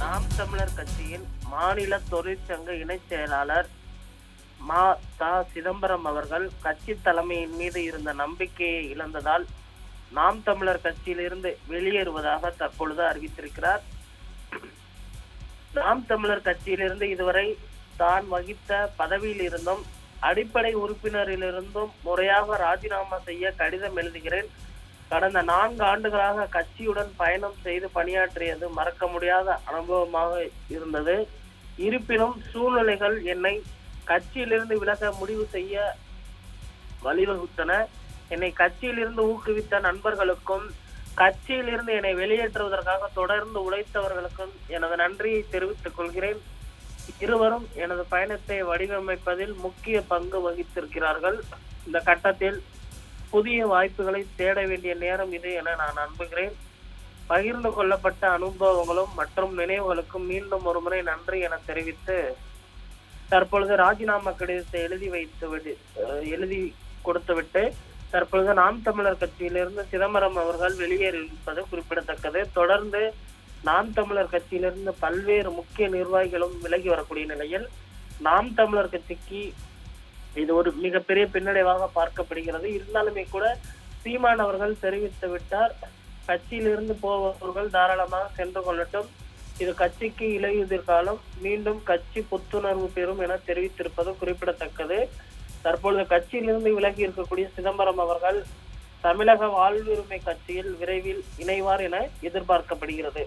நாம் தமிழர் கட்சியின் மாநில தொழிற்சங்க இணைச் செயலாளர் மா. த. சிதம்பரம் அவர்கள் கட்சி தலைமையின் மீது இருந்த நம்பிக்கையை இழந்ததால் நாம் தமிழர் கட்சியிலிருந்து வெளியேறுவதாக தற்பொழுது அறிவித்திருக்கிறார். நாம் தமிழர் கட்சியிலிருந்து இதுவரை தான் வகித்த பதவியில் இருந்தும் அடிப்படை உறுப்பினரிலிருந்தும் முறையாக ராஜினாமா செய்ய கடிதம் எழுதுகிறேன். கடந்த 4 ஆண்டுகளாக கட்சியுடன் பயணம் செய்து பணியாற்றியது மறக்க முடியாத அனுபவமாக இருந்தது. இருப்பினும் சூழ்நிலைகள் என்னை கட்சியிலிருந்து விலக முடிவு செய்ய வழிவகுத்தன. என்னை கட்சியிலிருந்து ஊக்குவித்த நண்பர்களுக்கும் கட்சியிலிருந்து என்னை வெளியேற்றுவதற்காக தொடர்ந்து உழைத்தவர்களுக்கும் எனது நன்றியை தெரிவித்துக் கொள்கிறேன். இருவரும் எனது பயணத்தை வடிவமைப்பதில் முக்கிய பங்கு வகித்திருக்கிறார்கள். இந்த கட்டத்தில் புதிய வாய்ப்புகளை தேட வேண்டிய நேரம் இது என நான் நம்புகிறேன். பகிர்ந்து கொள்ளப்பட்ட அனுபவங்களும் மற்றும் நினைவுகளுக்கும் மீண்டும் ஒருமுறை நன்றி என தெரிவித்து தற்பொழுது ராஜினாமா கடிதத்தை எழுதி கொடுத்துவிட்டு தற்பொழுது நாம் தமிழர் கட்சியிலிருந்து சிதம்பரம் அவர்கள் வெளியேறியிருப்பது குறிப்பிடத்தக்கது. தொடர்ந்து நாம் தமிழர் கட்சியிலிருந்து பல்வேறு முக்கிய நிர்வாகிகளும் விலகி வரக்கூடிய நிலையில் நாம் தமிழர் கட்சிக்கு இது ஒரு மிகப்பெரிய பின்னடைவாக பார்க்கப்படுகிறது. இருந்தாலுமே கூட சீமான் அவர்கள் தெரிவித்து விட்டார், கட்சியிலிருந்து போபவர்கள் தாராளமாக சென்று கொள்ளட்டும், இது கட்சிக்கு இலையுதிர் காலம், மீண்டும் கட்சி புத்துணர்வு பெறும் என தெரிவித்திருப்பது குறிப்பிடத்தக்கது. தற்பொழுது கட்சியிலிருந்து விலகி இருக்கக்கூடிய சிதம்பரம் அவர்கள் தமிழக வாழ்வுரிமை கட்சியில் விரைவில் இணைவார் என எதிர்பார்க்கப்படுகிறது.